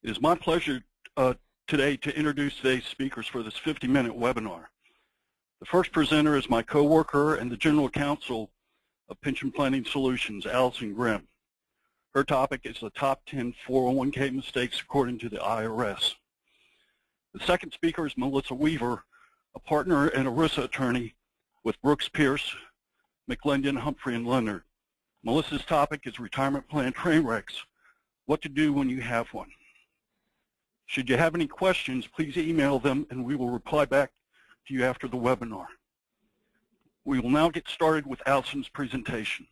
It is my pleasure today to introduce today's speakers for this 50-minute webinar. The first presenter is my coworker and the General Counsel of Pension Planning Solutions, Allison Grimm. Her topic is the top 10 401k mistakes according to the IRS. The second speaker is Melissa Weaver, a partner and ERISA attorney with Brooks Pierce, McLendon, Humphrey, and Leonard. Melissa's topic is retirement plan train wrecks, what to do when you have one. Should you have any questions, please email them and we will reply back to you after the webinar. We will now get started with Allison's presentation.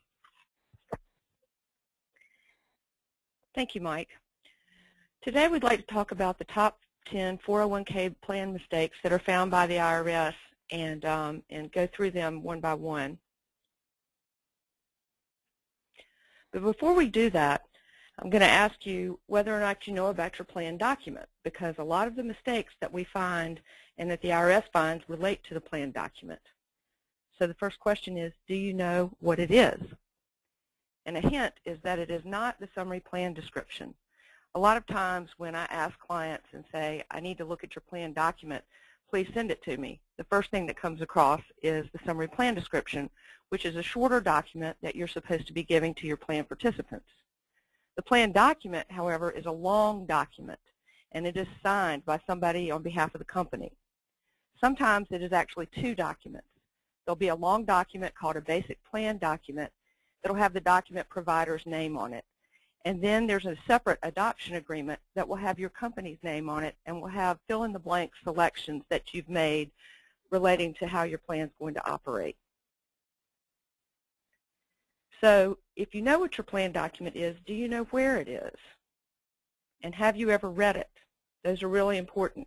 Thank you, Mike. Today we'd like to talk about the top 10 401k plan mistakes that are found by the IRS and go through them one by one. But before we do that, I'm going to ask you whether or not you know about your plan document, because a lot of the mistakes that we find and that the IRS finds relate to the plan document. So the first question is, do you know what it is? And a hint is that it is not the summary plan description. A lot of times when I ask clients and say, I need to look at your plan document, please send it to me, the first thing that comes across is the summary plan description, which is a shorter document that you're supposed to be giving to your plan participants. The plan document, however, is a long document, and it is signed by somebody on behalf of the company. Sometimes it is actually two documents. There'll be a long document called a basic plan document that will have the document provider's name on it. And then there's a separate adoption agreement that will have your company's name on it and will have fill-in-the-blank selections that you've made relating to how your plan is going to operate. So if you know what your plan document is, do you know where it is? And have you ever read it? Those are really important.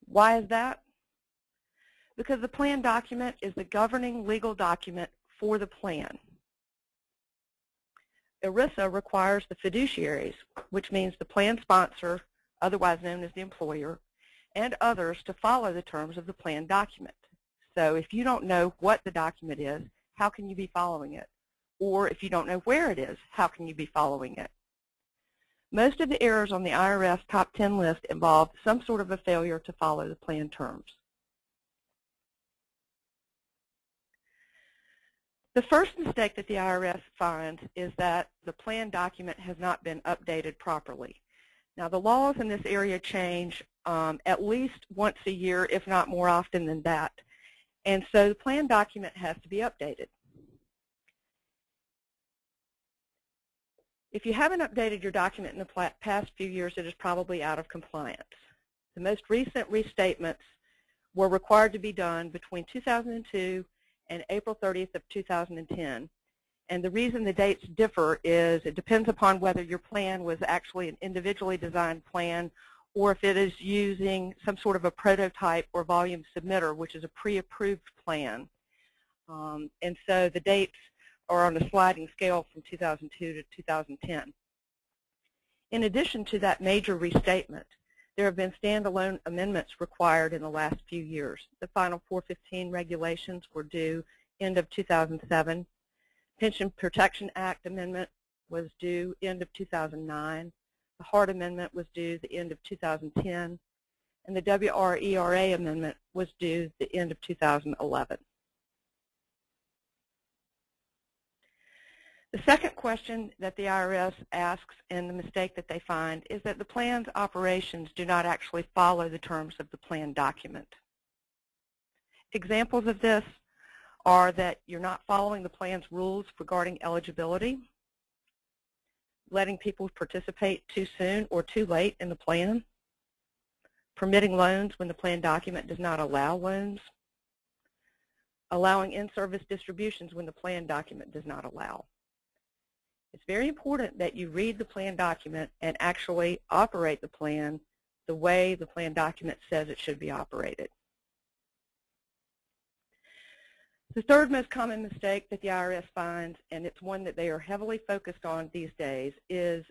Why is that? Because the plan document is the governing legal document for the plan. ERISA requires the fiduciaries, which means the plan sponsor, otherwise known as the employer, and others to follow the terms of the plan document. So if you don't know what the document is, how can you be following it? Or if you don't know where it is, how can you be following it? Most of the errors on the IRS top 10 list involve some sort of a failure to follow the plan terms. The first mistake that the IRS finds is that the plan document has not been updated properly. Now, the laws in this area change at least once a year, if not more often than that. And so the plan document has to be updated. If you haven't updated your document in the past few years, it is probably out of compliance. The most recent restatements were required to be done between 2002 and April 30th of 2010. And the reason the dates differ is it depends upon whether your plan was actually an individually designed plan or if it is using some sort of a prototype or volume submitter, which is a pre-approved plan. And so the dates are on a sliding scale from 2002 to 2010. In addition to that major restatement, there have been standalone amendments required in the last few years. The final 415 regulations were due end of 2007. Pension Protection Act amendment was due end of 2009. The Hart Amendment was due the end of 2010. And the WRERA amendment was due the end of 2011. The second question that the IRS asks and the mistake that they find is that the plan's operations do not actually follow the terms of the plan document. Examples of this are that you're not following the plan's rules regarding eligibility, letting people participate too soon or too late in the plan, permitting loans when the plan document does not allow loans, allowing in-service distributions when the plan document does not allow. It's very important that you read the plan document and actually operate the plan the way the plan document says it should be operated. The third most common mistake that the IRS finds, and it's one that they are heavily focused on these days, is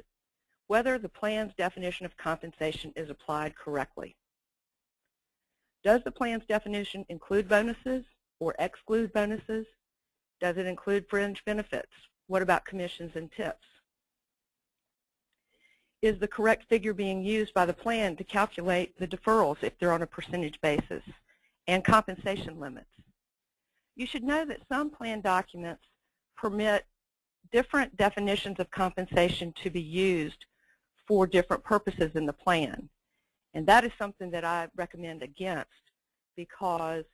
whether the plan's definition of compensation is applied correctly. Does the plan's definition include bonuses or exclude bonuses? Does it include fringe benefits? What about commissions and tips? is the correct figure being used by the plan to calculate the deferrals if they're on a percentage basis, and compensation limits. You should know that some plan documents permit different definitions of compensation to be used for different purposes in the plan. And that is something that I recommend against, because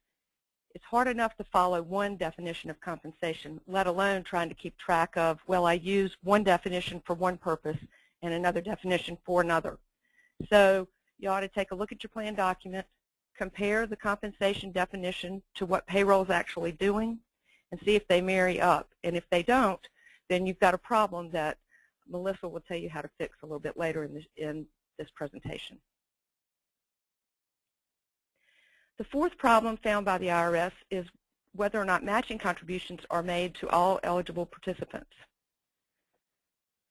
it's hard enough to follow one definition of compensation, let alone trying to keep track of, well, I use one definition for one purpose and another definition for another. So you ought to take a look at your plan document, compare the compensation definition to what payroll is actually doing, and see if they marry up. And if they don't, then you've got a problem that Melissa will tell you how to fix a little bit later in this presentation. The fourth problem found by the IRS is whether or not matching contributions are made to all eligible participants.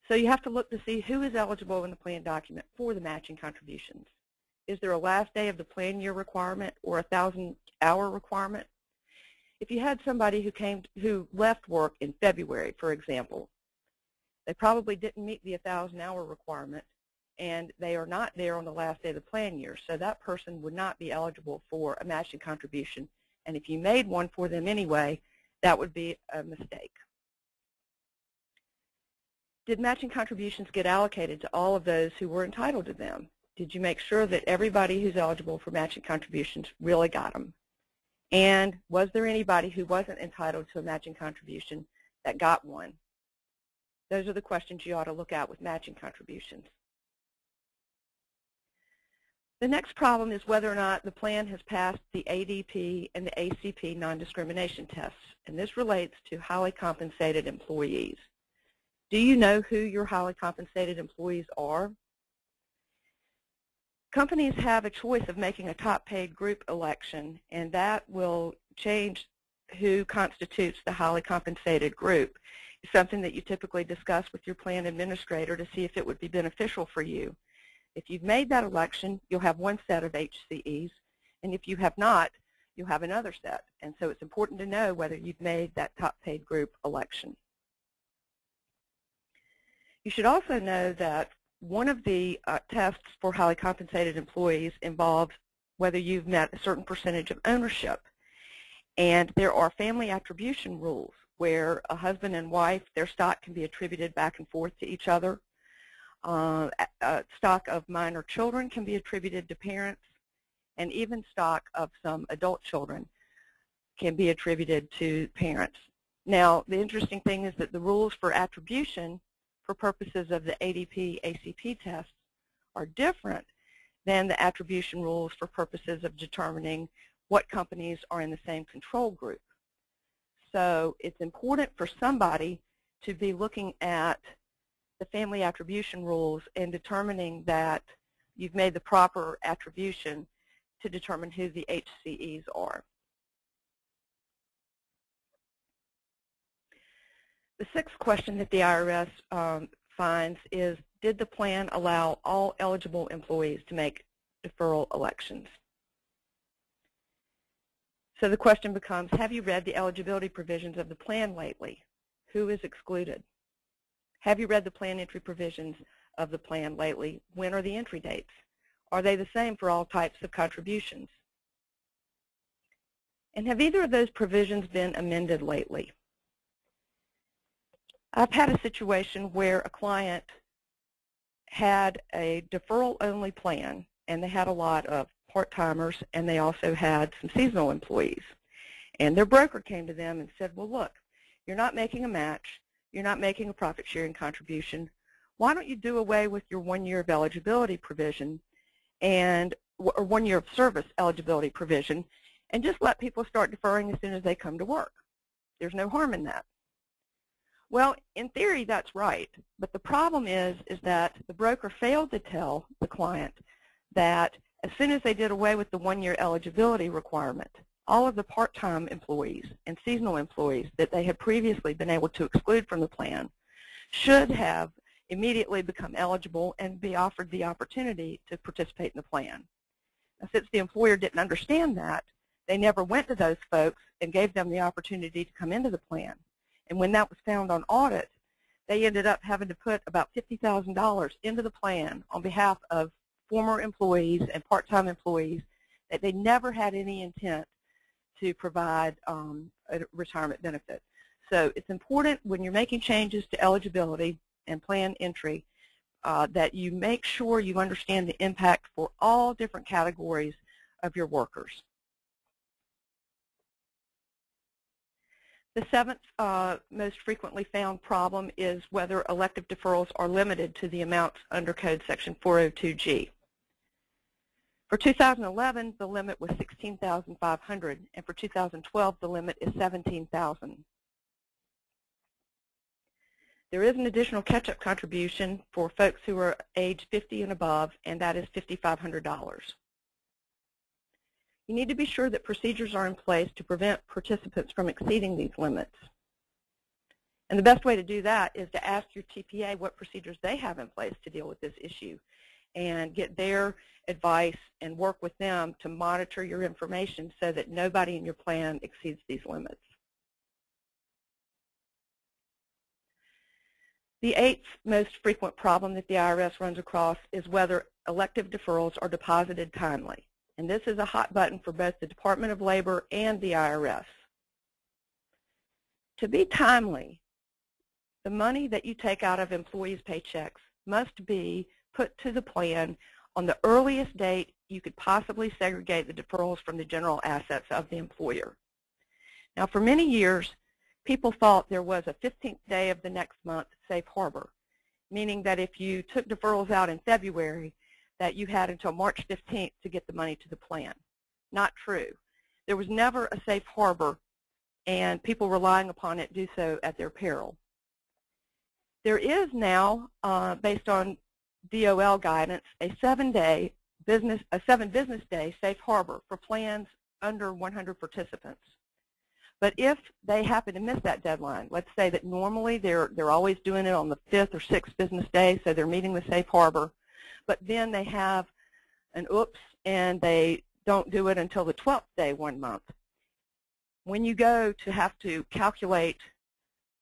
So you have to look to see who is eligible in the plan document for the matching contributions. Is there a last day of the plan year requirement or a 1,000-hour requirement? If you had somebody who left work in February, for example, they probably didn't meet the 1,000-hour requirement, and they are not there on the last day of the plan year, so that person would not be eligible for a matching contribution. And if you made one for them anyway, that would be a mistake. Did matching contributions get allocated to all of those who were entitled to them? Did you make sure that everybody who's eligible for matching contributions really got them? And was there anybody who wasn't entitled to a matching contribution that got one? Those are the questions you ought to look at with matching contributions. The next problem is whether or not the plan has passed the ADP and the ACP non-discrimination tests, and this relates to highly compensated employees. Do you know who your highly compensated employees are? Companies have a choice of making a top paid group election, and that will change who constitutes the highly compensated group. It's something that you typically discuss with your plan administrator to see if it would be beneficial for you. If you've made that election, you'll have one set of HCEs, and if you have not, you'll have another set. And so it's important to know whether you've made that top paid group election. You should also know that one of the tests for highly compensated employees involves whether you've met a certain percentage of ownership. And there are family attribution rules where a husband and wife, their stock can be attributed back and forth to each other. Stock of minor children can be attributed to parents, and even stock of some adult children can be attributed to parents. Now, the interesting thing is that the rules for attribution for purposes of the ADP-ACP tests are different than the attribution rules for purposes of determining what companies are in the same control group. So it's important for somebody to be looking at the family attribution rules and determining that you've made the proper attribution to determine who the HCEs are. The sixth question that the IRS finds is, did the plan allow all eligible employees to make deferral elections? So the question becomes, have you read the eligibility provisions of the plan lately? Who is excluded? Have you read the plan entry provisions of the plan lately? When are the entry dates? Are they the same for all types of contributions? And have either of those provisions been amended lately? I've had a situation where a client had a deferral-only plan, and they had a lot of part-timers, and they also had some seasonal employees. And their broker came to them and said, well, look, you're not making a match. You're not making a profit-sharing contribution. Why don't you do away with your 1 year of eligibility provision or 1 year of service eligibility provision and just let people start deferring as soon as they come to work? There's no harm in that. Well, in theory, that's right. But the problem is that the broker failed to tell the client that as soon as they did away with the 1 year eligibility requirement, all of the part-time employees and seasonal employees that they had previously been able to exclude from the plan should have immediately become eligible and be offered the opportunity to participate in the plan. Now, since the employer didn't understand that, they never went to those folks and gave them the opportunity to come into the plan. And when that was found on audit, they ended up having to put about $50,000 into the plan on behalf of former employees and part-time employees that they never had any intent to provide a retirement benefit. So it's important when you're making changes to eligibility and plan entry that you make sure you understand the impact for all different categories of your workers. The seventh most frequently found problem is whether elective deferrals are limited to the amounts under Code Section 402G. For 2011, the limit was $16,500, and for 2012, the limit is $17,000. There is an additional catch-up contribution for folks who are age 50 and above, and that is $5,500. You need to be sure that procedures are in place to prevent participants from exceeding these limits. And the best way to do that is to ask your TPA what procedures they have in place to deal with this issue and get their advice and work with them to monitor your information so that nobody in your plan exceeds these limits. The eighth most frequent problem that the IRS runs across is whether elective deferrals are deposited timely. And this is a hot button for both the Department of Labor and the IRS. To be timely, the money that you take out of employees' paychecks must be put to the plan on the earliest date you could possibly segregate the deferrals from the general assets of the employer. Now, for many years, people thought there was a 15th day of the next month safe harbor, meaning that if you took deferrals out in February, that you had until March 15th to get the money to the plan. Not true. There was never a safe harbor, and people relying upon it do so at their peril. There is now, based on DOL guidance, a 7 business day safe harbor for plans under 100 participants. But if they happen to miss that deadline, let's say that normally they're always doing it on the 5th or 6th business day, so they're meeting the safe harbor, but then they have an oops and they don't do it until the 12th day one month. When you go to have to calculate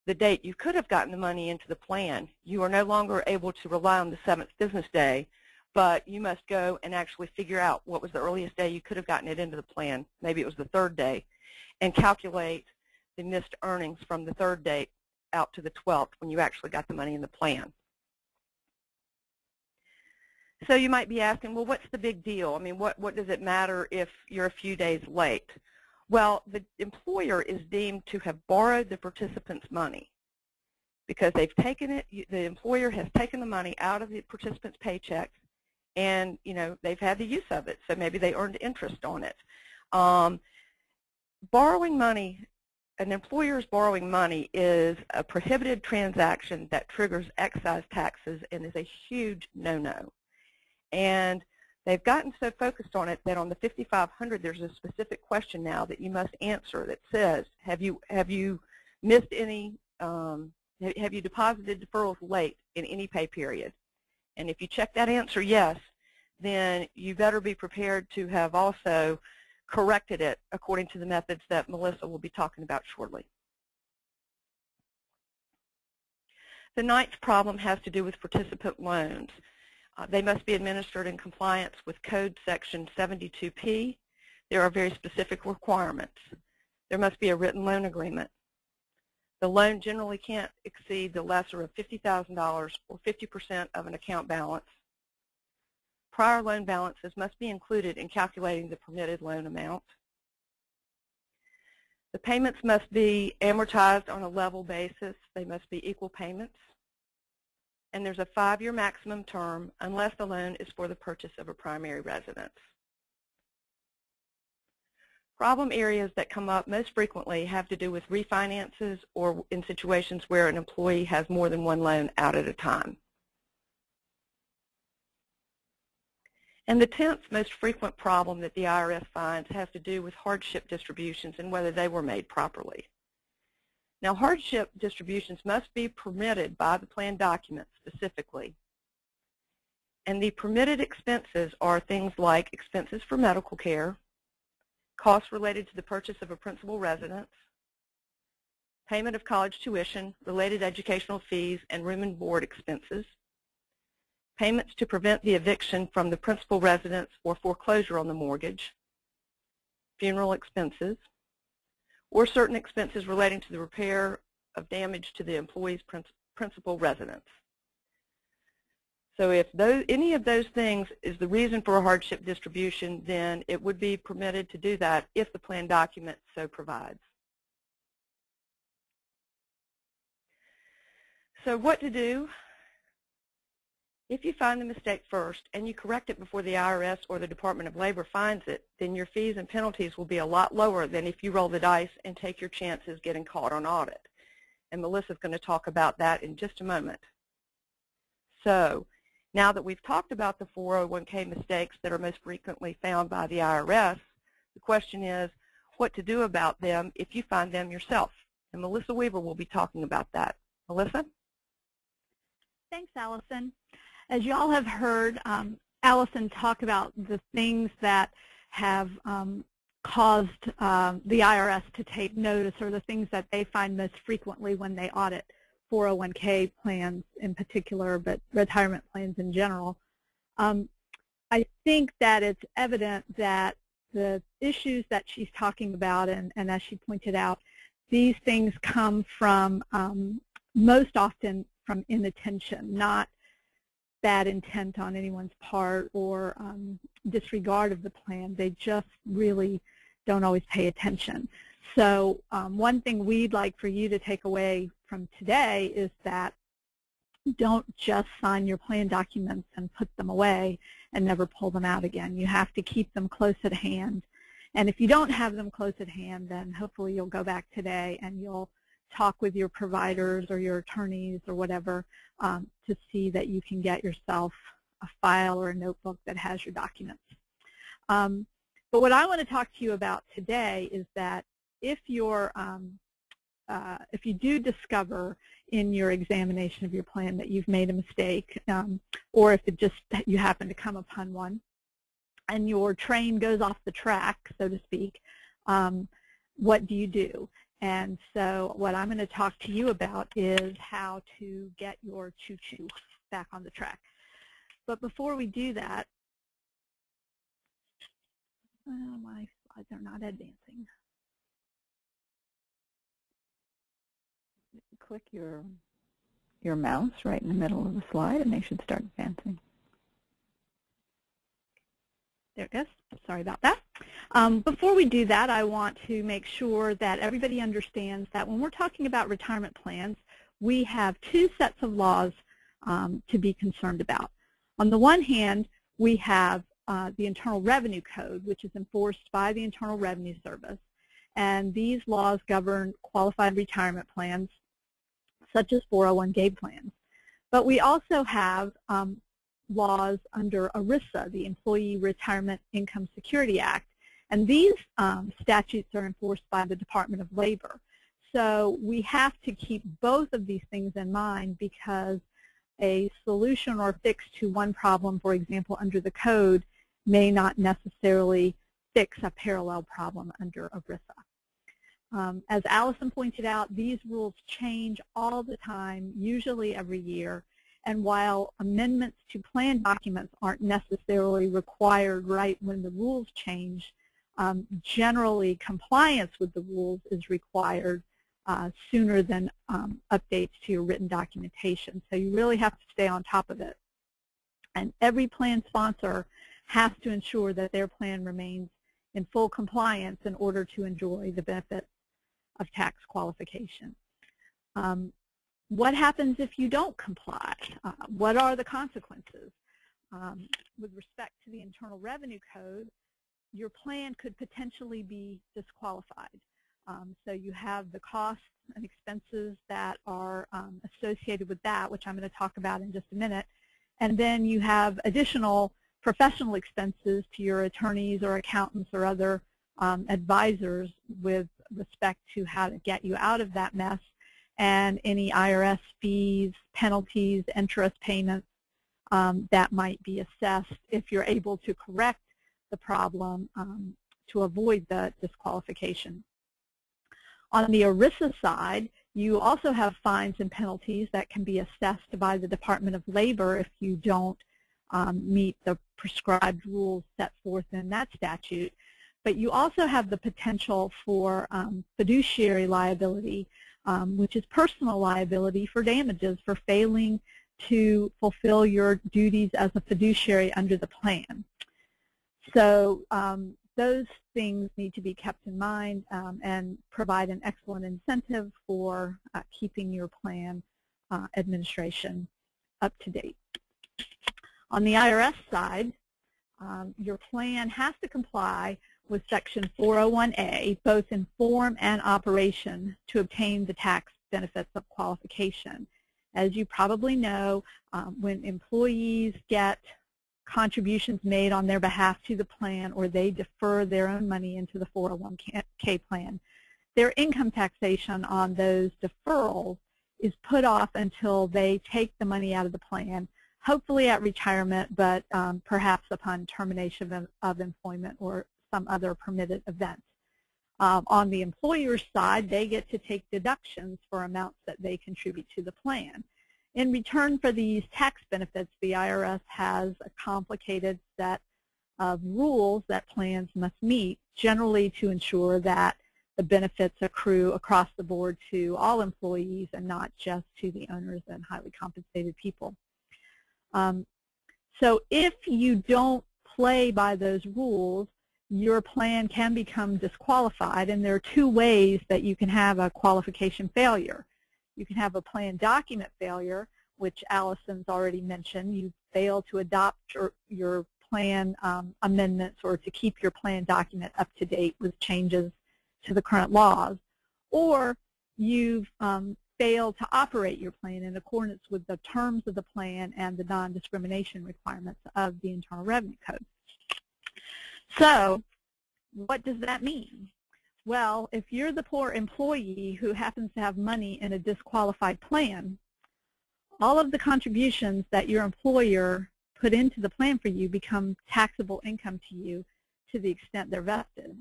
the date you could have gotten the money into the plan, you are no longer able to rely on the 7th business day, but you must go and actually figure out what was the earliest day you could have gotten it into the plan. Maybe it was the 3rd day, and calculate the missed earnings from the 3rd date out to the 12th when you actually got the money in the plan. So you might be asking, well, what's the big deal? I mean, what does it matter if you're a few days late? Well, the employer is deemed to have borrowed the participant's money because they've taken it, the employer has taken the money out of the participant's paycheck, and, you know, they've had the use of it, so maybe they earned interest on it. Borrowing money, an employer's borrowing money is a prohibited transaction that triggers excise taxes and is a huge no-no. And they've gotten so focused on it that on the 5500 there's a specific question now that you must answer that says, have you missed any, have you deposited deferrals late in any pay period? And if you check that answer yes, then you better be prepared to have also corrected it according to the methods that Melissa will be talking about shortly. The ninth problem has to do with participant loans. They must be administered in compliance with Code Section 72P. There are very specific requirements. There must be a written loan agreement. The loan generally can't exceed the lesser of $50,000 or 50% of an account balance. Prior loan balances must be included in calculating the permitted loan amount. The payments must be amortized on a level basis. They must be equal payments. And there's a 5-year maximum term unless the loan is for the purchase of a primary residence. Problem areas that come up most frequently have to do with refinances or in situations where an employee has more than one loan out at a time. And the 10th most frequent problem that the IRS finds has to do with hardship distributions and whether they were made properly. Now, hardship distributions must be permitted by the plan document specifically. And the permitted expenses are things like expenses for medical care, costs related to the purchase of a principal residence, payment of college tuition, related educational fees, and room and board expenses, payments to prevent the eviction from the principal residence or foreclosure on the mortgage, funeral expenses, or certain expenses relating to the repair of damage to the employee's principal residence. So if any of those things is the reason for a hardship distribution, then it would be permitted to do that if the plan document so provides. So what to do? If you find the mistake first and you correct it before the IRS or the Department of Labor finds it, then your fees and penalties will be a lot lower than if you roll the dice and take your chances getting caught on audit. And Melissa's going to talk about that in just a moment. So now that we've talked about the 401k mistakes that are most frequently found by the IRS, the question is what to do about them if you find them yourself. And Melissa Weaver will be talking about that. Melissa? Thanks, Allison. As you all have heard Allison talk about the things that have caused the IRS to take notice, or the things that they find most frequently when they audit 401k plans in particular, but retirement plans in general. I think that it's evident that the issues that she's talking about, and as she pointed out, these things come from most often from inattention, not bad intent on anyone's part or disregard of the plan. They just really don't always pay attention. So one thing we'd like for you to take away from today is that don't just sign your plan documents and put them away and never pull them out again. You have to keep them close at hand. And if you don't have them close at hand, then hopefully you'll go back today and you'll talk with your providers or your attorneys or whatever to see that you can get yourself a file or a notebook that has your documents. But what I want to talk to you about today is that if you do discover in your examination of your plan that you've made a mistake, or if it just you happen to come upon one, and your train goes off the track, so to speak, what do you do? And so what I'm going to talk to you about is how to get your choo-choo back on the track. But before we do that, my slides are not advancing. Click your mouse right in the middle of the slide and they should start advancing. There it goes. Sorry about that. Before we do that, I want to make sure that everybody understands that when we're talking about retirement plans, we have two sets of laws to be concerned about. On the one hand, we have the Internal Revenue Code, which is enforced by the Internal Revenue Service. And these laws govern qualified retirement plans, such as 401k plans. But we also have laws under ERISA, the Employee Retirement Income Security Act, and these statutes are enforced by the Department of Labor. So we have to keep both of these things in mind, because a solution or fix to one problem, for example, under the code, may not necessarily fix a parallel problem under ERISA. As Allison pointed out, these rules change all the time, usually every year. And while amendments to plan documents aren't necessarily required right when the rules change, generally compliance with the rules is required sooner than updates to your written documentation. So you really have to stay on top of it. And every plan sponsor has to ensure that their plan remains in full compliance in order to enjoy the benefits of tax qualification. What happens if you don't comply? What are the consequences? With respect to the Internal Revenue Code, your plan could potentially be disqualified. So you have the costs and expenses that are associated with that, which I'm going to talk about in just a minute. And then you have additional professional expenses to your attorneys or accountants or other advisors with respect to how to get you out of that mess, and any IRS fees, penalties, interest payments that might be assessed if you're able to correct the problem to avoid the disqualification. On the ERISA side, you also have fines and penalties that can be assessed by the Department of Labor if you don't meet the prescribed rules set forth in that statute. But you also have the potential for fiduciary liability, which is personal liability for damages for failing to fulfill your duties as a fiduciary under the plan. So those things need to be kept in mind and provide an excellent incentive for keeping your plan administration up to date. On the IRS side, your plan has to comply with Section 401A, both in form and operation, to obtain the tax benefits of qualification. As you probably know, when employees get contributions made on their behalf to the plan, or they defer their own money into the 401k plan, their income taxation on those deferrals is put off until they take the money out of the plan, hopefully at retirement, but perhaps upon termination of employment or some other permitted event. On the employer's side, they get to take deductions for amounts that they contribute to the plan. In return for these tax benefits, the IRS has a complicated set of rules that plans must meet, generally to ensure that the benefits accrue across the board to all employees and not just to the owners and highly compensated people. So if you don't play by those rules, your plan can become disqualified, and there are two ways that you can have a qualification failure. You can have a plan document failure, which Allison's already mentioned. You fail to adopt your plan amendments or to keep your plan document up to date with changes to the current laws. Or you've failed to operate your plan in accordance with the terms of the plan and the non-discrimination requirements of the Internal Revenue Code. So what does that mean? Well, if you're the poor employee who happens to have money in a disqualified plan, all of the contributions that your employer put into the plan for you become taxable income to you to the extent they're vested.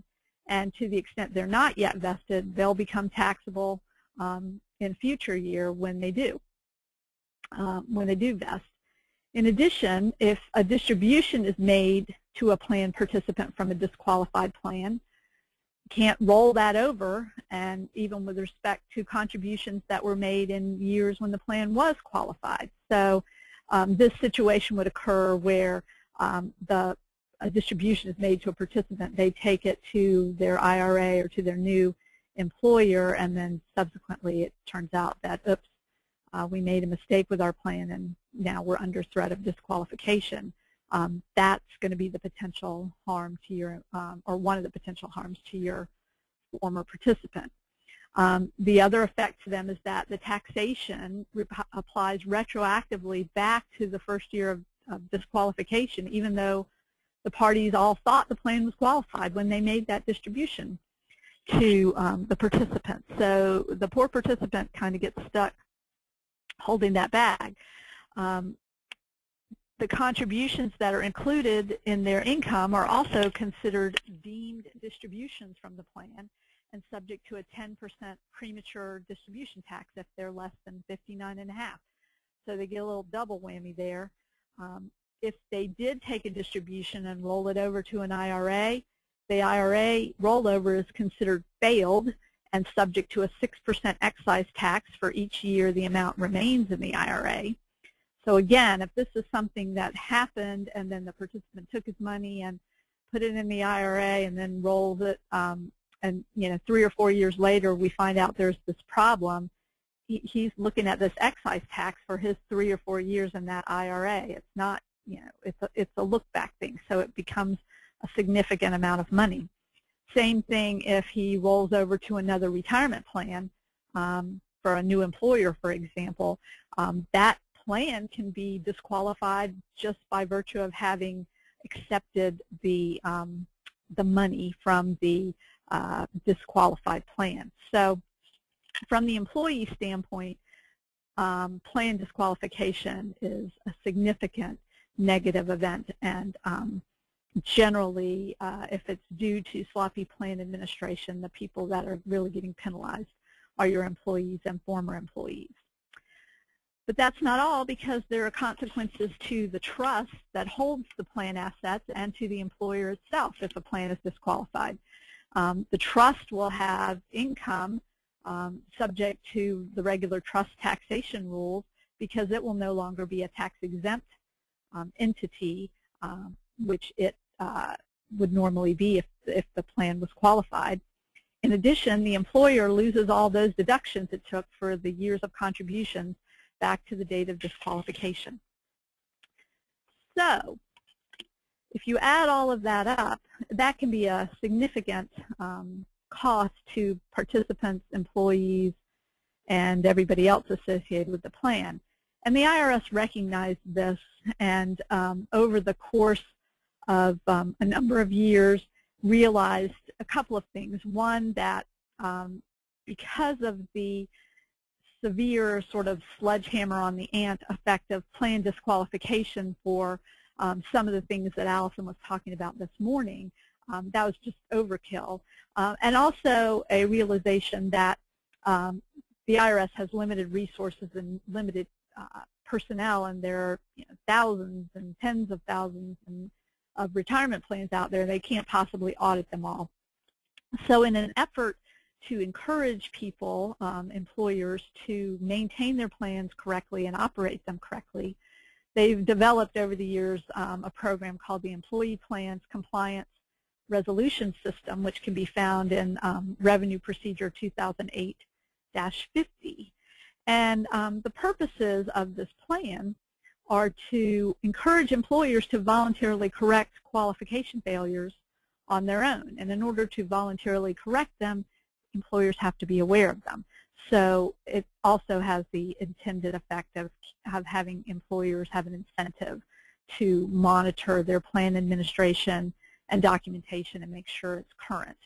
And to the extent they're not yet vested, they'll become taxable in future year when they do vest. In addition, if a distribution is made to a plan participant from a disqualified plan, you can't roll that over, and even with respect to contributions that were made in years when the plan was qualified. So this situation would occur where a distribution is made to a participant, they take it to their IRA or to their new employer, and then subsequently it turns out that, oops, we made a mistake with our plan and now we're under threat of disqualification. That's going to be the potential harm to your, or one of the potential harms to your former participant. The other effect to them is that the taxation applies retroactively back to the first year of disqualification, even though the parties all thought the plan was qualified when they made that distribution to the participant. So the poor participant kind of gets stuck holding that bag. The contributions that are included in their income are also considered deemed distributions from the plan and subject to a 10% premature distribution tax if they're less than 59.5. So they get a little double whammy there. If they did take a distribution and roll it over to an IRA, the IRA rollover is considered failed and subject to a 6% excise tax for each year the amount remains in the IRA. So again, if this is something that happened and then the participant took his money and put it in the IRA and then rolled it, and 3 or 4 years later we find out there's this problem, he's looking at this excise tax for his 3 or 4 years in that IRA. It's not, it's a look-back thing, so it becomes a significant amount of money. Same thing if he rolls over to another retirement plan for a new employer, for example. That plan can be disqualified just by virtue of having accepted the money from the disqualified plan. So from the employee standpoint, plan disqualification is a significant negative event, and generally, if it's due to sloppy plan administration, the people that are really getting penalized are your employees and former employees. But that's not all, because there are consequences to the trust that holds the plan assets and to the employer itself if a plan is disqualified. The trust will have income subject to the regular trust taxation rules, because it will no longer be a tax-exempt entity, which it would normally be if the plan was qualified. In addition, the employer loses all those deductions it took for the years of contributions back to the date of disqualification. So if you add all of that up, that can be a significant cost to participants, employees, and everybody else associated with the plan. And the IRS recognized this, and over the course of a number of years realized a couple of things. One, that because of the severe sort of sledgehammer on the ant effect of plan disqualification for some of the things that Allison was talking about this morning, that was just overkill. And also a realization that the IRS has limited resources and limited personnel, and there are thousands and tens of thousands of retirement plans out there. They can't possibly audit them all. So in an effort to encourage people, employers, to maintain their plans correctly and operate them correctly, they've developed over the years a program called the Employee Plans Compliance Resolution System, which can be found in Revenue Procedure 2008-50. And the purposes of this plan are to encourage employers to voluntarily correct qualification failures on their own. And in order to voluntarily correct them, employers have to be aware of them. So it also has the intended effect of having employers have an incentive to monitor their plan administration and documentation and make sure it's current.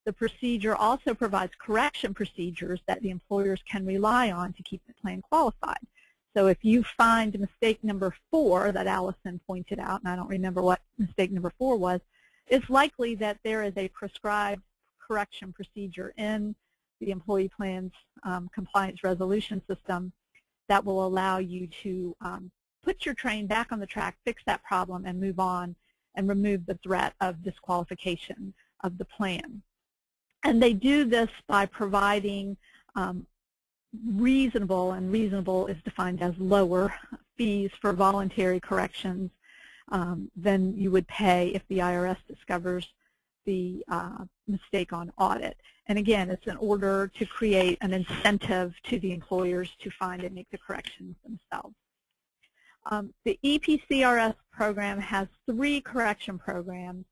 The procedure also provides correction procedures that the employers can rely on to keep the plan qualified. So if you find mistake number 4 that Allison pointed out, and I don't remember what mistake number 4 was, it's likely that there is a prescribed correction procedure in the Employee Plans Compliance Resolution System that will allow you to put your train back on the track, fix that problem, and move on and remove the threat of disqualification of the plan. And they do this by providing reasonable, and reasonable is defined as lower fees for voluntary corrections than you would pay if the IRS discovers the mistake on audit. And again, it's in order to create an incentive to the employers to find and make the corrections themselves. The EPCRS program has 3 correction programs,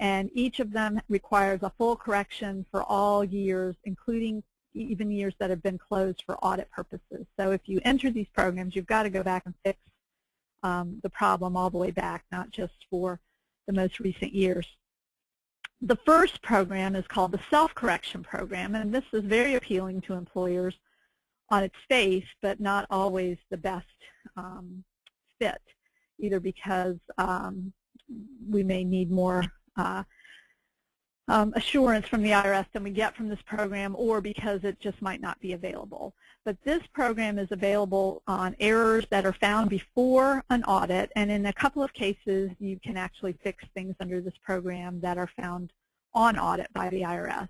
and each of them requires a full correction for all years, including even years that have been closed for audit purposes. So if you enter these programs, you've got to go back and fix the problem all the way back, not just for the most recent years. The first program is called the Self-Correction Program, and this is very appealing to employers on its face, but not always the best fit, either because we may need more assurance from the IRS than we get from this program, or because it just might not be available. But this program is available on errors that are found before an audit, and in a couple of cases you can actually fix things under this program that are found on audit by the IRS.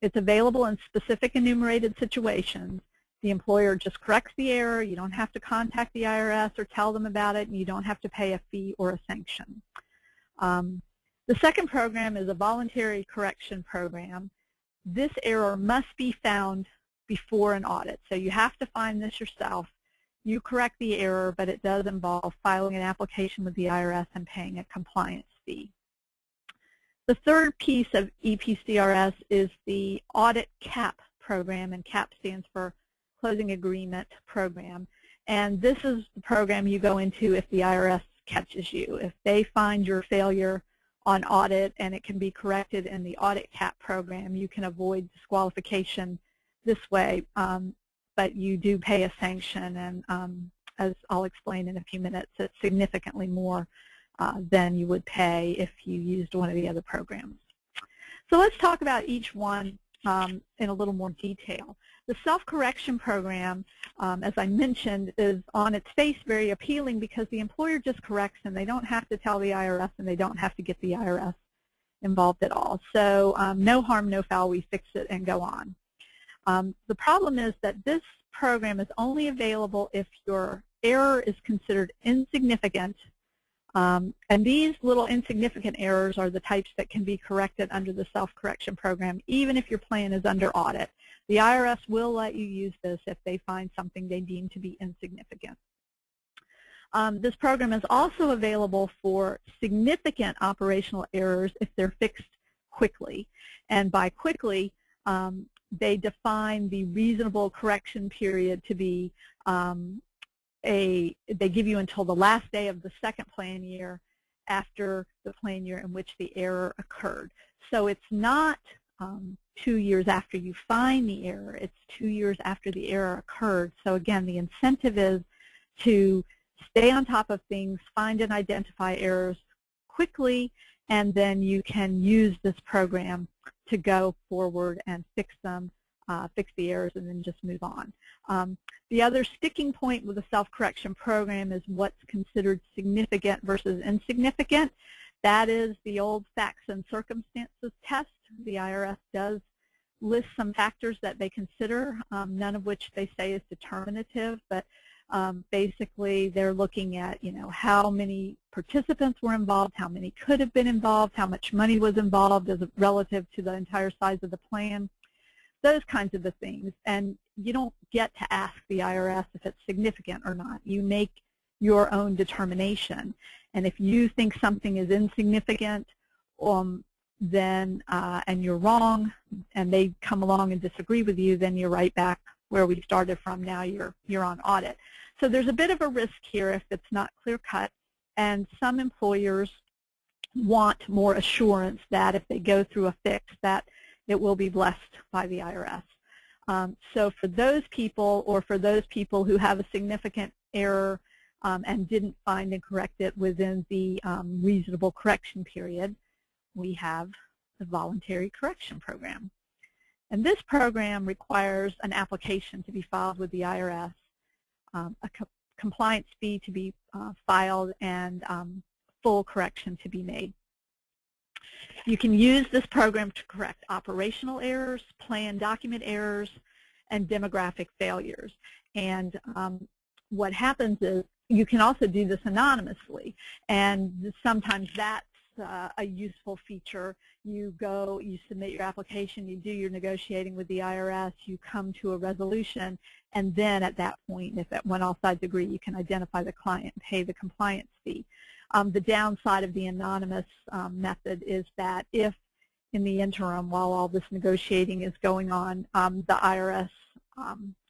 It's available in specific enumerated situations. The employer just corrects the error. You don't have to contact the IRS or tell them about it, and you don't have to pay a fee or a sanction. The second program is a voluntary correction program. This error must be found before an audit. So you have to find this yourself. You correct the error, but it does involve filing an application with the IRS and paying a compliance fee. The third piece of EPCRS is the Audit CAP program, and CAP stands for Closing Agreement Program. And this is the program you go into if the IRS catches you. If they find your failure on audit and it can be corrected in the Audit CAP program, you can avoid disqualification this way, but you do pay a sanction, and as I'll explain in a few minutes, it's significantly more than you would pay if you used one of the other programs. So let's talk about each one in a little more detail. The self-correction program, as I mentioned, is on its face very appealing because the employer just corrects and they don't have to tell the IRS and they don't have to get the IRS involved at all. So no harm, no foul, we fix it and go on. The problem is that this program is only available if your error is considered insignificant, and these little insignificant errors are the types that can be corrected under the self-correction program even if your plan is under audit. The IRS will let you use this if they find something they deem to be insignificant. This program is also available for significant operational errors if they're fixed quickly. And by quickly, they define the reasonable correction period to be they give you until the last day of the second plan year after the plan year in which the error occurred. So it's not 2 years after you find the error, it's 2 years after the error occurred. So again, the incentive is to stay on top of things, find and identify errors quickly, and then you can use this program to go forward and fix them, fix the errors, and then just move on. The other sticking point with the self-correction program is what's considered significant versus insignificant. That is the old facts and circumstances test. The IRS does list some factors that they consider, none of which they say is determinative, but basically they're looking at, how many participants were involved, how many could have been involved, how much money was involved as relative to the entire size of the plan, those kinds of the things. And you don't get to ask the IRS if it's significant or not. You make your own determination. And if you think something is insignificant, then and you're wrong, and they come along and disagree with you, then you're right back where we started from. Now you're on audit. So there's a bit of a risk here if it's not clear-cut, and some employers want more assurance that if they go through a fix that it will be blessed by the IRS. So for those people, or for those people who have a significant error and didn't find and correct it within the reasonable correction period, we have the voluntary correction program. And this program requires an application to be filed with the IRS, a compliance fee to be filed, and full correction to be made. You can use this program to correct operational errors, plan document errors, and demographic failures. And what happens is you can also do this anonymously, and sometimes that's a useful feature. You go, you submit your application, you do your negotiating with the IRS, you come to a resolution, and then at that point, when all sides agree, you can identify the client and pay the compliance fee. The downside of the anonymous method is that if in the interim, while all this negotiating is going on, the IRS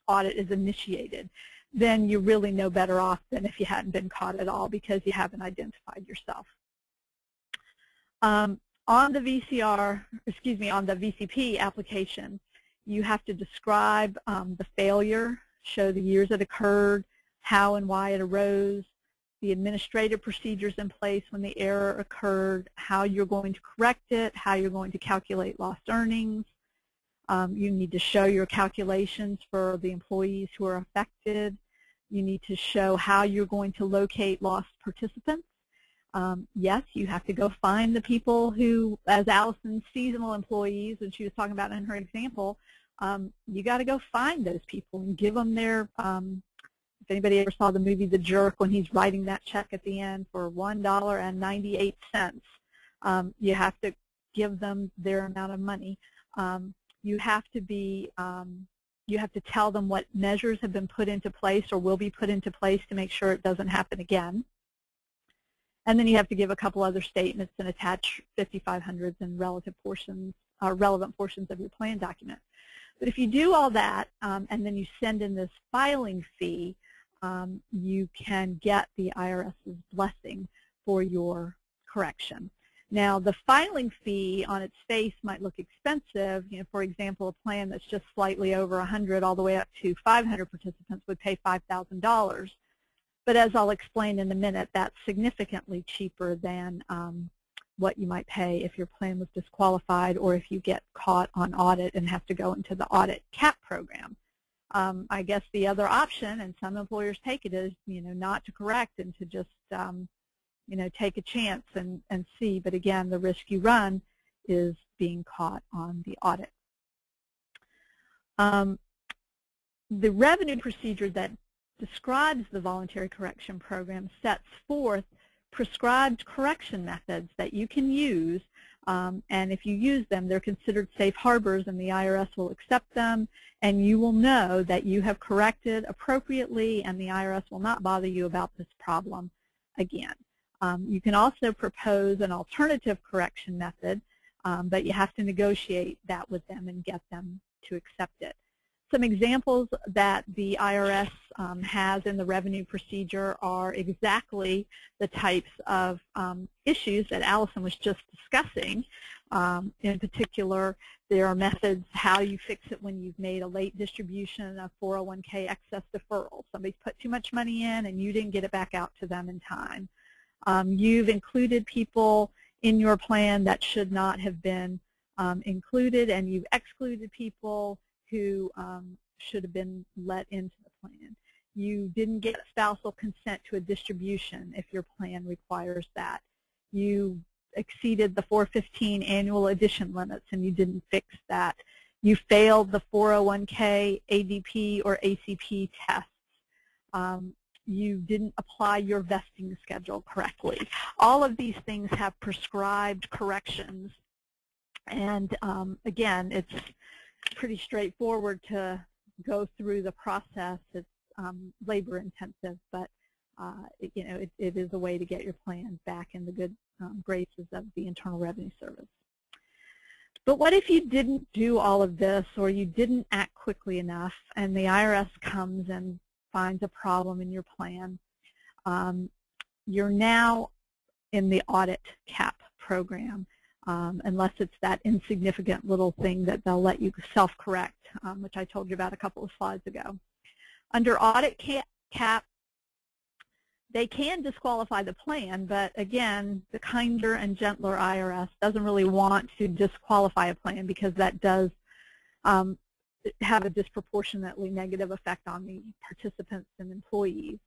audit is initiated, then you're really no better off than if you hadn't been caught at all because you haven't identified yourself. On the VCP application, you have to describe the failure, show the years it occurred, how and why it arose, the administrative procedures in place when the error occurred, how you're going to correct it, how you're going to calculate lost earnings. You need to show your calculations for the employees who are affected. You need to show how you're going to locate lost participants. Yes, you have to go find the people who, as Allison's seasonal employees, and she was talking about in her example, you got to go find those people and give them their, if anybody ever saw the movie The Jerk, when he's writing that check at the end for $1.98, you have to give them their amount of money. You have to be, you have to tell them what measures have been put into place or will be put into place to make sure it doesn't happen again. And then you have to give a couple other statements and attach 5500s and relevant portions of your plan document. But if you do all that and then you send in this filing fee, you can get the IRS's blessing for your correction. Now, the filing fee on its face might look expensive. For example, a plan that's just slightly over 100 all the way up to 500 participants would pay $5,000. But as I'll explain in a minute, that's significantly cheaper than what you might pay if your plan was disqualified or if you get caught on audit and have to go into the audit CAP program. I guess the other option, and some employers take it, is not to correct and to just take a chance and see. But again, the risk you run is being caught on the audit. The revenue procedure that describes the voluntary correction program sets forth prescribed correction methods that you can use, and if you use them, they're considered safe harbors, and the IRS will accept them, and you will know that you have corrected appropriately, and the IRS will not bother you about this problem again. You can also propose an alternative correction method, but you have to negotiate that with them and get them to accept it. Some examples that the IRS has in the revenue procedure are exactly the types of issues that Allison was just discussing. In particular, there are methods how you fix it when you've made a late distribution of 401k excess deferral. Somebody's put too much money in and you didn't get it back out to them in time. You've included people in your plan that should not have been included, and you've excluded people who should have been let into the plan. You didn't get spousal consent to a distribution if your plan requires that. You exceeded the 415 annual addition limits and you didn't fix that. You failed the 401k, ADP, or ACP tests. You didn't apply your vesting schedule correctly. All of these things have prescribed corrections, and again, it's pretty straightforward to go through the process. It's labor intensive, but it is a way to get your plan back in the good graces of the Internal Revenue Service. But what if you didn't do all of this, or you didn't act quickly enough, and the IRS comes and finds a problem in your plan? You're now in the audit CAP program. Unless it's that insignificant little thing that they'll let you self-correct, which I told you about a couple of slides ago. Under audit CAP, they can disqualify the plan, but again, the kinder and gentler IRS doesn't really want to disqualify a plan because that does have a disproportionately negative effect on the participants and employees.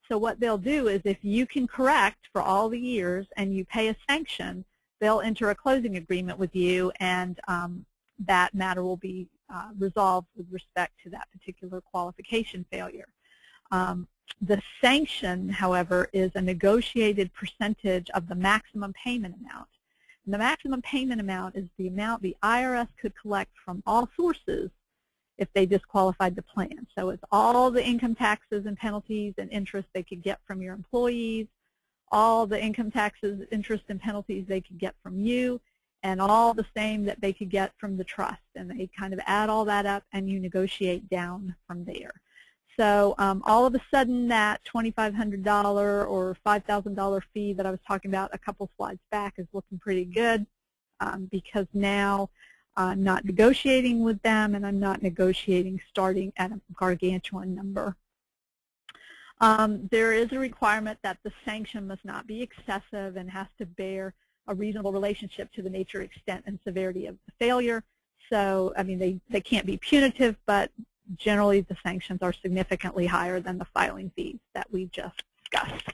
So what they'll do is, if you can correct for all the years and you pay a sanction, they'll enter a closing agreement with you, and that matter will be resolved with respect to that particular qualification failure. The sanction, however, is a negotiated percentage of the maximum payment amount. And the maximum payment amount is the amount the IRS could collect from all sources if they disqualified the plan. So it's all the income taxes and penalties and interest they could get from your employees, all the income taxes, interest, and penalties they could get from you, and all the same that they could get from the trust. And they kind of add all that up, and you negotiate down from there. So all of a sudden, that $2,500 or $5,000 fee that I was talking about a couple slides back is looking pretty good, because now I'm not negotiating with them, and I'm not negotiating starting at a gargantuan number. There is a requirement that the sanction must not be excessive and has to bear a reasonable relationship to the nature, extent, and severity of the failure. So, I mean, they can't be punitive, but generally the sanctions are significantly higher than the filing fees that we just discussed.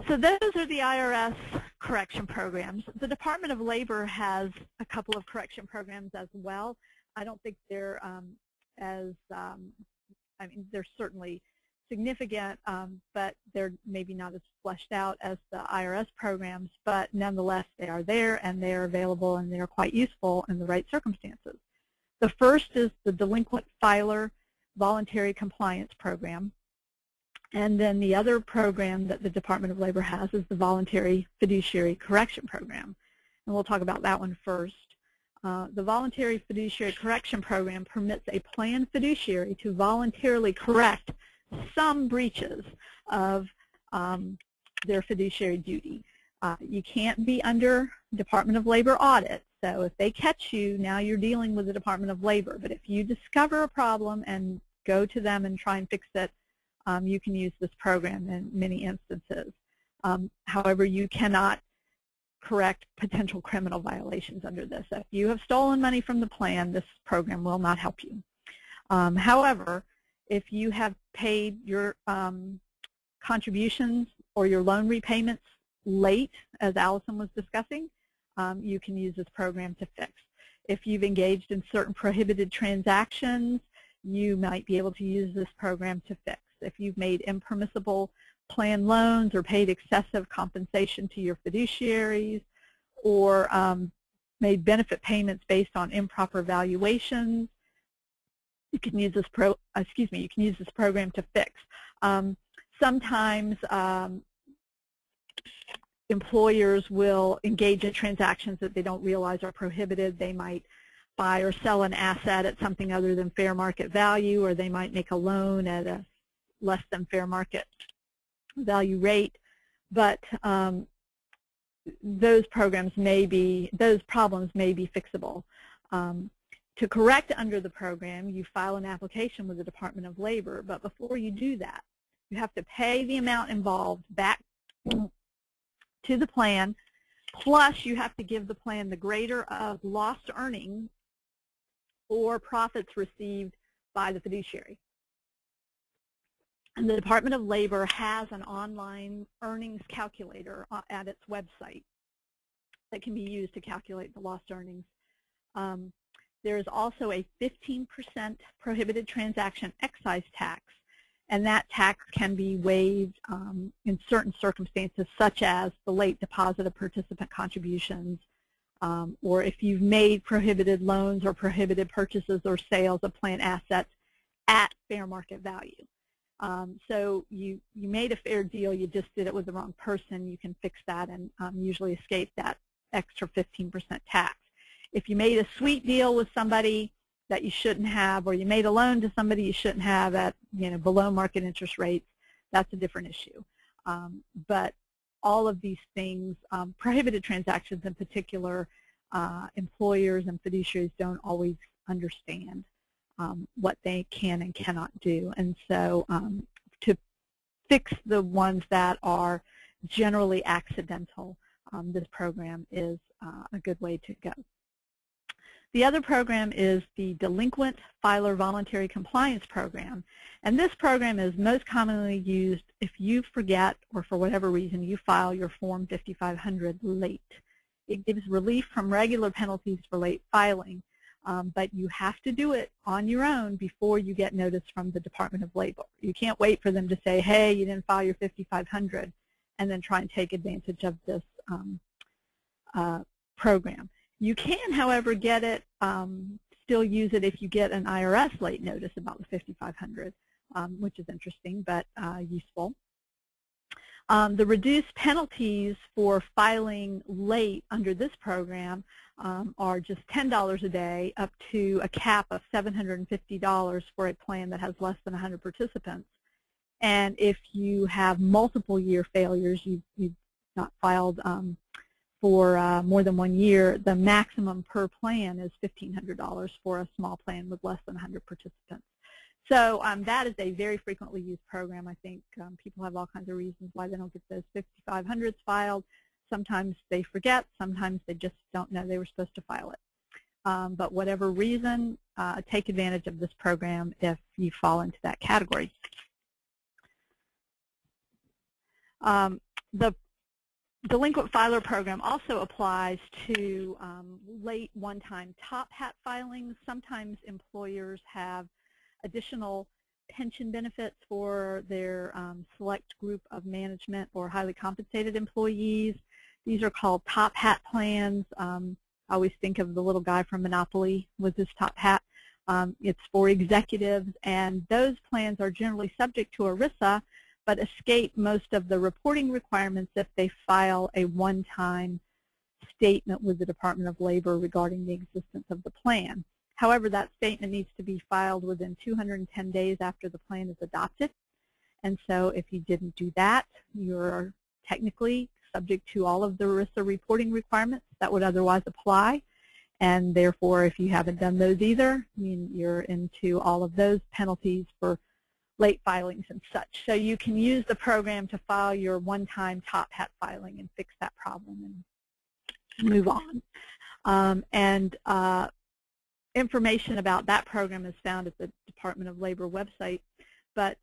So those are the IRS correction programs. The Department of Labor has a couple of correction programs as well. I don't think they're I mean, they're certainly significant, but they're maybe not as fleshed out as the IRS programs, but nonetheless they are there and they are available and they are quite useful in the right circumstances. The first is the Delinquent Filer Voluntary Compliance Program, and then the other program that the Department of Labor has is the Voluntary Fiduciary Correction Program, and we'll talk about that one first. The Voluntary Fiduciary Correction Program permits a planned fiduciary to voluntarily correct some breaches of their fiduciary duty. You can't be under Department of Labor audit, so if they catch you, now you're dealing with the Department of Labor. But if you discover a problem and go to them and try and fix it you can use this program in many instances. However, you cannot correct potential criminal violations under this. If you have stolen money from the plan, this program will not help you. However, if you have paid your contributions or your loan repayments late, as Allison was discussing, you can use this program to fix. If you've engaged in certain prohibited transactions, you might be able to use this program to fix. If you've made impermissible plan loans or paid excessive compensation to your fiduciaries, or made benefit payments based on improper valuations, you can use this program to fix. Sometimes employers will engage in transactions that they don't realize are prohibited. They might buy or sell an asset at something other than fair market value, or they might make a loan at a less than fair market value rate. But those problems may be fixable. To correct under the program, you file an application with the Department of Labor, but before you do that, you have to pay the amount involved back to the plan, plus you have to give the plan the greater of lost earnings or profits received by the fiduciary. And the Department of Labor has an online earnings calculator at its website that can be used to calculate the lost earnings. There is also a 15% prohibited transaction excise tax, and that tax can be waived in certain circumstances, such as the late deposit of participant contributions, or if you've made prohibited loans or prohibited purchases or sales of plan assets at fair market value. So you made a fair deal, you just did it with the wrong person, you can fix that and usually escape that extra 15% tax. If you made a sweet deal with somebody that you shouldn't have, or you made a loan to somebody you shouldn't have at below market interest rates, that's a different issue. But all of these things, prohibited transactions in particular, employers and fiduciaries don't always understand what they can and cannot do. And so to fix the ones that are generally accidental, this program is a good way to go. The other program is the Delinquent Filer Voluntary Compliance Program. And this program is most commonly used if you forget, or for whatever reason, you file your Form 5500 late. It gives relief from regular penalties for late filing, but you have to do it on your own before you get notice from the Department of Labor. You can't wait for them to say, hey, you didn't file your 5500, and then try and take advantage of this program. You can, however, get it, still use it if you get an IRS late notice about the 5500, which is interesting but useful. The reduced penalties for filing late under this program are just $10 a day, up to a cap of $750 for a plan that has less than 100 participants. And if you have multiple year failures, you've not filed for more than 1 year, the maximum per plan is $1,500 for a small plan with less than 100 participants. So that is a very frequently used program. I think people have all kinds of reasons why they don't get those 5500s filed. Sometimes they forget, sometimes they just don't know they were supposed to file it. But whatever reason, take advantage of this program if you fall into that category. The Delinquent Filer Program also applies to late one-time top hat filings. Sometimes employers have additional pension benefits for their select group of management or highly compensated employees. These are called top hat plans. I always think of the little guy from Monopoly with his top hat. It's for executives, and those plans are generally subject to ERISA, but escape most of the reporting requirements if they file a one-time statement with the Department of Labor regarding the existence of the plan. However, that statement needs to be filed within 210 days after the plan is adopted. And so if you didn't do that, you're technically subject to all of the ERISA reporting requirements that would otherwise apply. And therefore, if you haven't done those either, you're into all of those penalties for late filings and such. So you can use the program to file your one-time Top Hat filing and fix that problem and move on. Information about that program is found at the Department of Labor website, but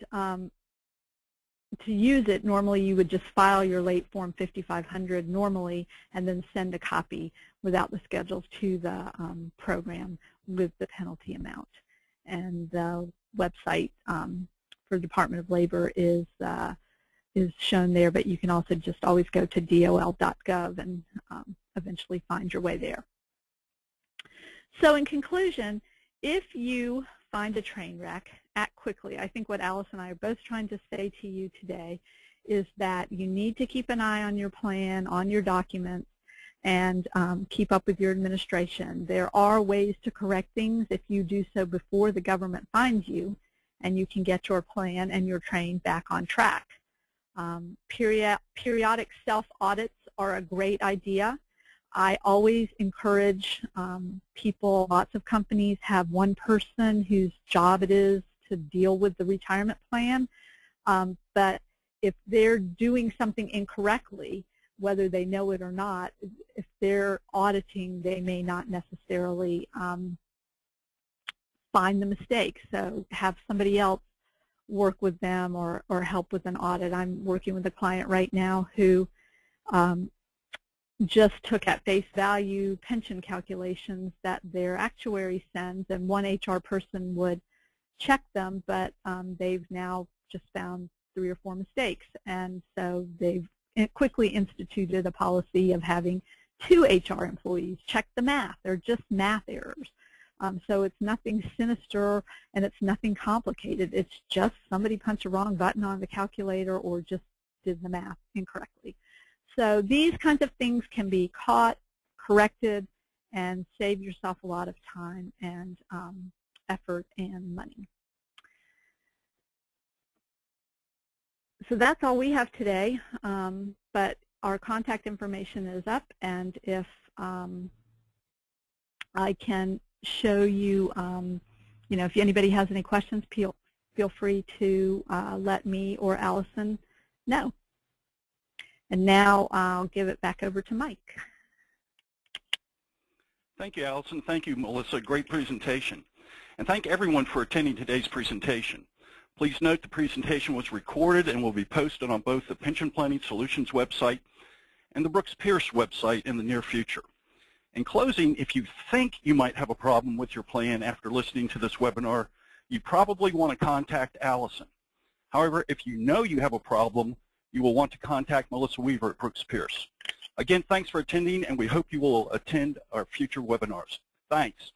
to use it, normally you would just file your late Form 5500 normally and then send a copy without the schedules to the program with the penalty amount. And the website for Department of Labor is shown there, but you can also just always go to dol.gov and eventually find your way there. So in conclusion, if you find a train wreck, act quickly. I think what Alice and I are both trying to say to you today is that you need to keep an eye on your plan, on your documents, and keep up with your administration. There are ways to correct things if you do so before the government finds you, and you can get your plan and your train back on track. Periodic self-audits are a great idea. I always encourage people, lots of companies have one person whose job it is to deal with the retirement plan, but if they're doing something incorrectly, whether they know it or not, if they're auditing, they may not necessarily find the mistake. So have somebody else work with them or help with an audit. I'm working with a client right now who just took at face value pension calculations that their actuary sends, and one HR person would check them, but they've now just found 3 or 4 mistakes, and so they've quickly instituted a policy of having 2 HR employees check the math. They're just math errors. So it's nothing sinister and it's nothing complicated. It's just somebody punched a wrong button on the calculator or just did the math incorrectly. So these kinds of things can be caught, corrected, and save yourself a lot of time and effort and money. So that's all we have today, but our contact information is up, and if I can show you, if anybody has any questions, feel free to let me or Allison know. And now I'll give it back over to Mike. Thank you, Allison. Thank you, Melissa. Great presentation. And thank everyone for attending today's presentation. Please note the presentation was recorded and will be posted on both the Pension Planning Solutions website and the Brooks Pierce website in the near future. In closing, if you think you might have a problem with your plan after listening to this webinar, you probably want to contact Allison. However, if you know you have a problem, you will want to contact Melissa Weaver at Brooks Pierce. Again, thanks for attending, and we hope you will attend our future webinars. Thanks.